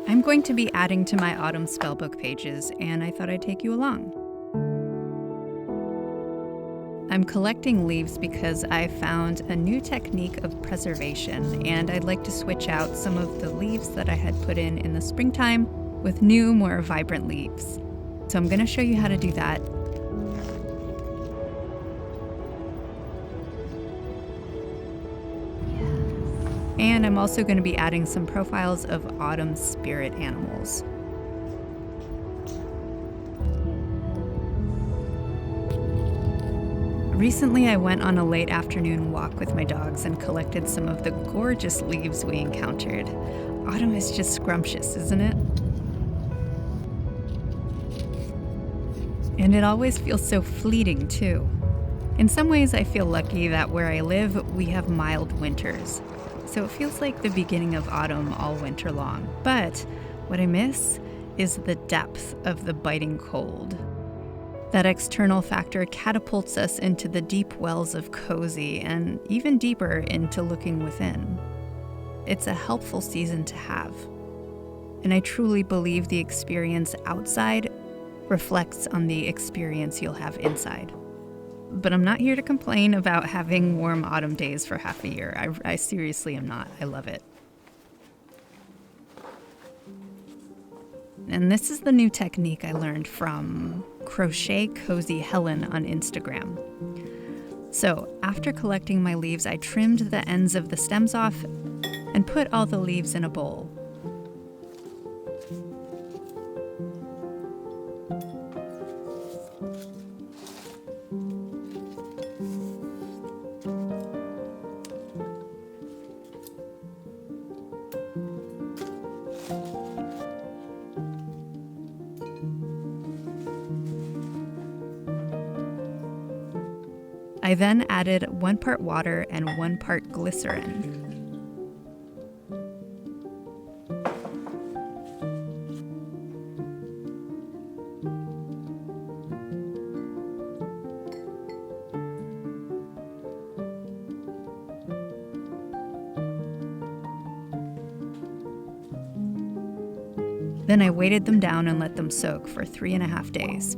I'm going to be adding to my Autumm Spellbook pages, and I thought I'd take you along. I'm collecting leaves because I found a new technique of preservation, and I'd like to switch out some of the leaves that I had put in the springtime with new, more vibrant leaves. So I'm going to show you how to do that. And I'm also going to be adding some profiles of autumn spirit animals. Recently, I went on a late afternoon walk with my dogs and collected some of the gorgeous leaves we encountered. Autumn is just scrumptious, isn't it? And it always feels so fleeting, too. In some ways, I feel lucky that where I live, we have mild winters. So it feels like the beginning of autumn all winter long. But what I miss is the depth of the biting cold. That external factor catapults us into the deep wells of cozy and even deeper into looking within. It's a helpful season to have. And I truly believe the experience outside reflects on the experience you'll have inside. But I'm not here to complain about having warm autumn days for half a year. I seriously am not. I love it. And this is the new technique I learned from Crochet Cozy Helen on Instagram. So after collecting my leaves, I trimmed the ends of the stems off and put all the leaves in a bowl. I then added 1 part water and 1 part glycerin. Then I weighted them down and let them soak for 3.5 days.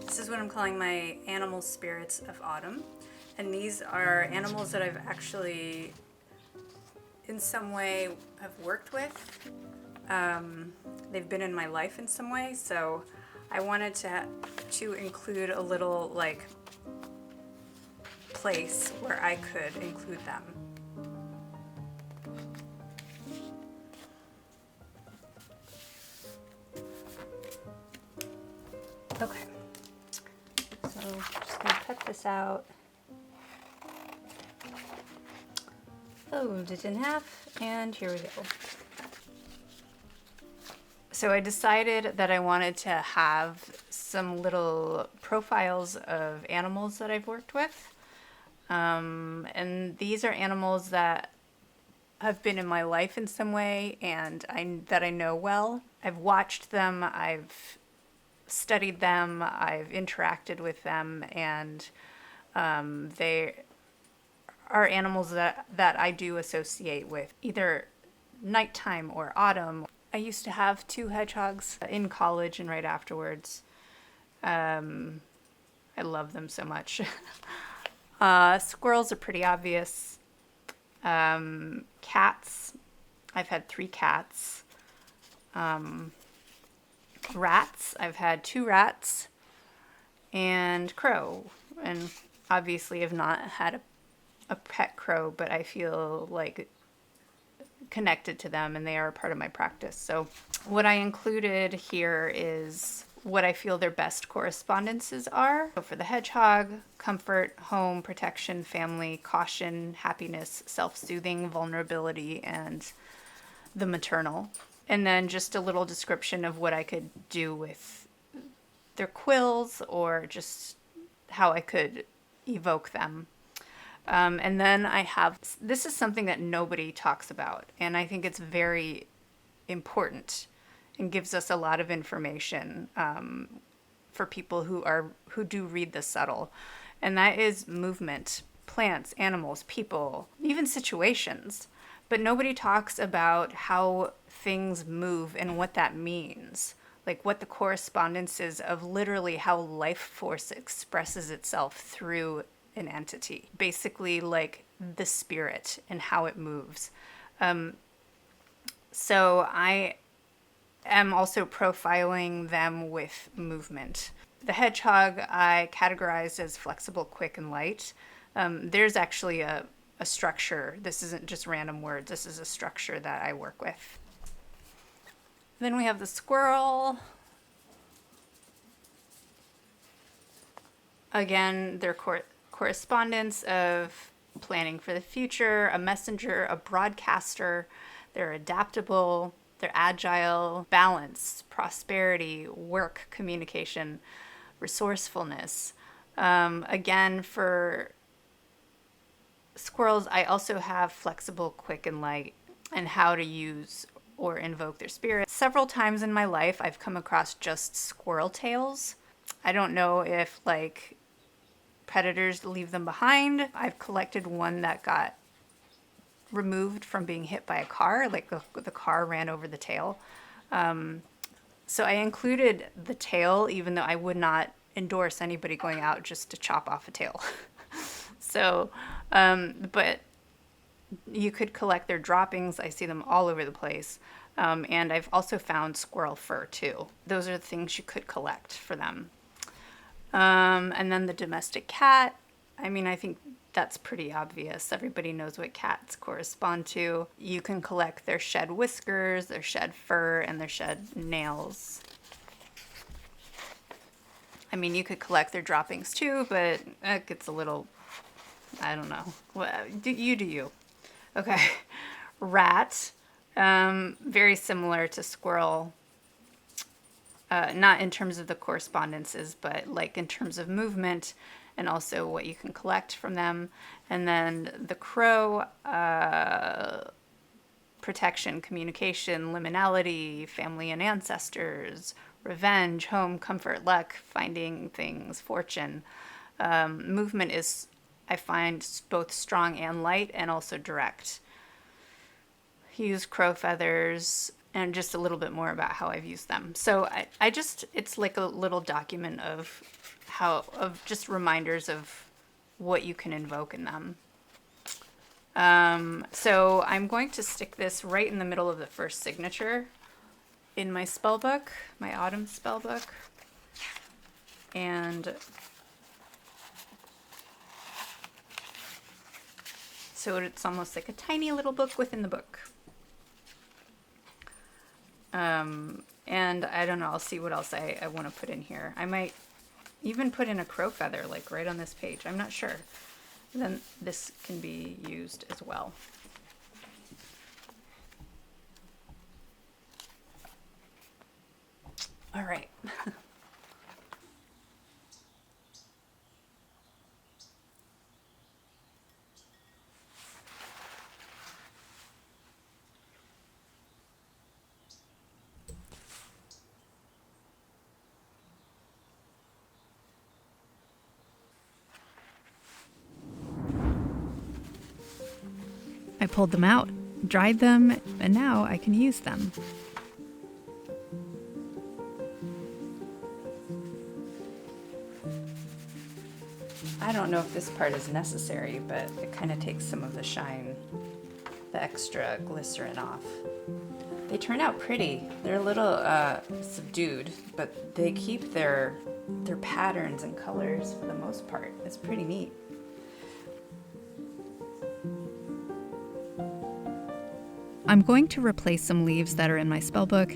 This is what I'm calling my animal spirits of autumn, and these are animals that I've actually in some way have worked with. They've been in my life in some way, so I wanted to include a little like place where I could include them. Okay. So I'm just going to cut this out, fold it in half, and here we go. So I decided that I wanted to have some little profiles of animals that I've worked with. And these are animals that have been in my life in some way and that I know well. I've watched them, I've studied them, I've interacted with them, and they are animals that I do associate with either nighttime or autumn. I used to have 2 hedgehogs in college and right afterwards. I love them so much. Squirrels are pretty obvious. Cats, I've had 3 cats. Rats, I've had 2 rats, and crow, and obviously have not had a pet crow, but I feel like connected to them and they are a part of my practice. So what I included here is what I feel their best correspondences are. So for the hedgehog, comfort, home, protection, family, caution, happiness, self-soothing, vulnerability, and the maternal. And then just a little description of what I could do with their quills or just how I could evoke them. And then I have, this is something that nobody talks about, and I think it's very important and gives us a lot of information for people who do read the subtle, and that is movement, plants, animals, people, even situations. But nobody talks about how things move and what that means, like what the correspondence is of literally how life force expresses itself through an entity, basically like the spirit and how it moves. So I am also profiling them with movement. The hedgehog I categorized as flexible, quick, and light. There's actually a structure. This isn't just random words. This is a structure that I work with. Then we have the squirrel. Again, their correspondence of planning for the future, a messenger, a broadcaster. They're adaptable, they're agile, balance, prosperity, work, communication, resourcefulness. Again, for squirrels, I also have flexible, quick, and light, and how to use or invoke their spirit. Several times in my life, I've come across just squirrel tails. I don't know if like predators leave them behind. I've collected one that got removed from being hit by a car, like the car ran over the tail. So I included the tail, even though I would not endorse anybody going out just to chop off a tail. So, but you could collect their droppings. I see them all over the place. And I've also found squirrel fur too. Those are the things you could collect for them. And then the domestic cat. I mean, I think that's pretty obvious. Everybody knows what cats correspond to. You can collect their shed whiskers, their shed fur, and their shed nails. I mean, you could collect their droppings too, but it gets a little, I don't know. Do you. Okay. Rat. Very similar to squirrel. Not in terms of the correspondences, but like in terms of movement and also what you can collect from them. And then the crow, protection, communication, liminality, family and ancestors, revenge, home, comfort, luck, finding things, fortune. Movement is, I find, both strong and light and also direct. Use crow feathers and just a little bit more about how I've used them. So I just, it's like a little document of just reminders of what you can invoke in them. So I'm going to stick this right in the middle of the first signature in my spell book, my Autumm Spellbook. And so it's almost like a tiny little book within the book. And I don't know, I'll see what else I want to put in here. I might even put in a crow feather, like right on this page. I'm not sure. Then this can be used as well. All right. I pulled them out, dried them, and now I can use them. I don't know if this part is necessary, but it kind of takes some of the shine, the extra glycerin off. They turn out pretty. They're a little subdued, but they keep their patterns and colors for the most part. It's pretty neat. I'm going to replace some leaves that are in my spellbook,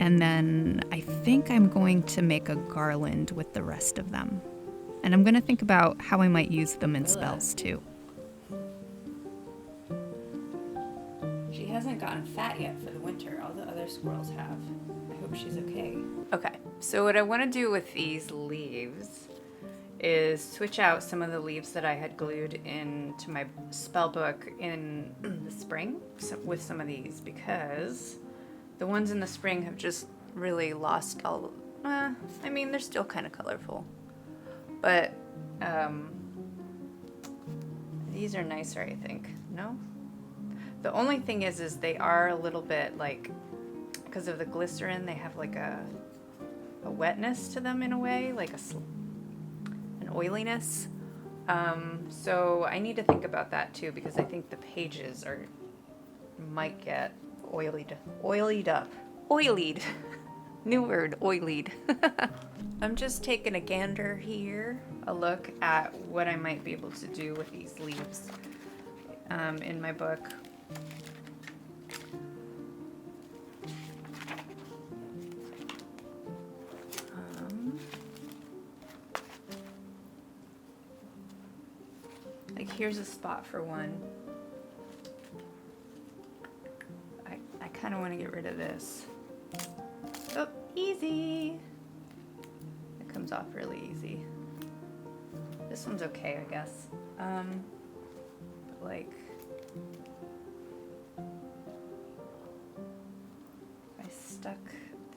and then I think I'm going to make a garland with the rest of them. And I'm going to think about how I might use them in spells too. She hasn't gotten fat yet for the winter. All the other squirrels have. I hope she's okay. Okay. So what I want to do with these leaves is switch out some of the leaves that I had glued into my spell book in the spring with some of these, because the ones in the spring have just really lost all, I mean, they're still kind of colorful, but these are nicer, I think. No? The only thing is they are a little bit like, because of the glycerin, they have like a wetness to them in a way, like an oiliness. So I need to think about that too, because I think the pages might get oilied up. Oilied. New word, oilied. I'm just taking a gander here, a look at what I might be able to do with these leaves in my book. Like here's a spot for one. I kind of want to get rid of this. Oh, easy. It comes off really easy. This one's okay, I guess. But like, if I stuck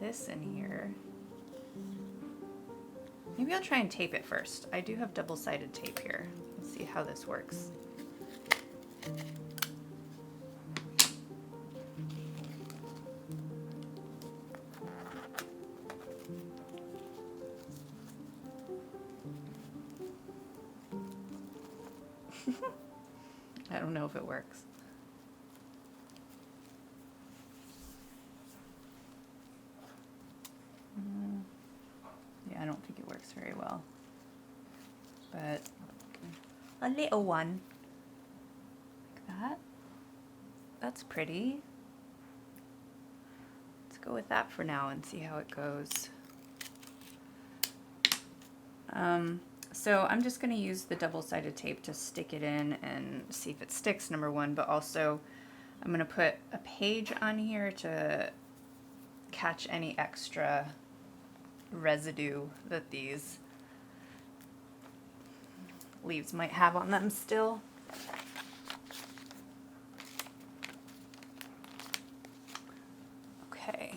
this in here, maybe I'll try and tape it first. I do have double-sided tape here. Let's see how this works. I don't know if it works. Yeah, I don't think it works very well. But a little one. Like that. That's pretty. Let's go with that for now and see how it goes. So I'm just going to use the double-sided tape to stick it in and see if it sticks, number one, but also I'm going to put a page on here to catch any extra residue that these leaves might have on them still. Okay.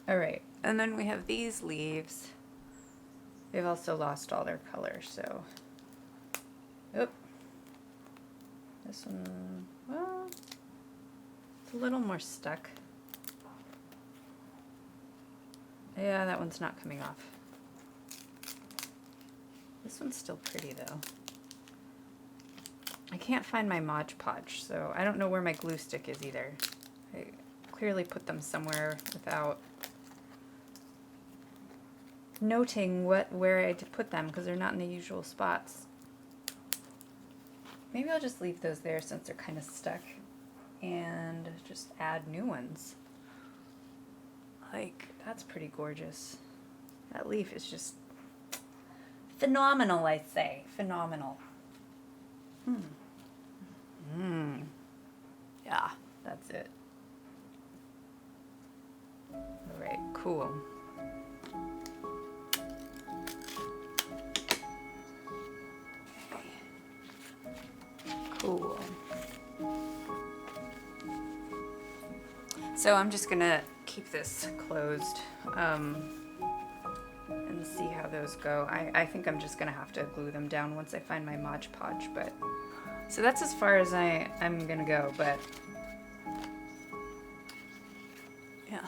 All right, and then we have these leaves. They've also lost all their color, so. Oop. This one, well, it's a little more stuck. Yeah, that one's not coming off. This one's still pretty though. I can't find my Mod Podge, so I don't know where my glue stick is either. I clearly put them somewhere without noting where I put them, because they're not in the usual spots. Maybe I'll just leave those there since they're kind of stuck and just add new ones. Like, that's pretty gorgeous. That leaf is just phenomenal, I say. Phenomenal. Yeah, that's it. All right, cool. Cool. So I'm just gonna keep this closed and see how those go. I think I'm just gonna have to glue them down once I find my Mod Podge, but so that's as far as I'm gonna go, but yeah.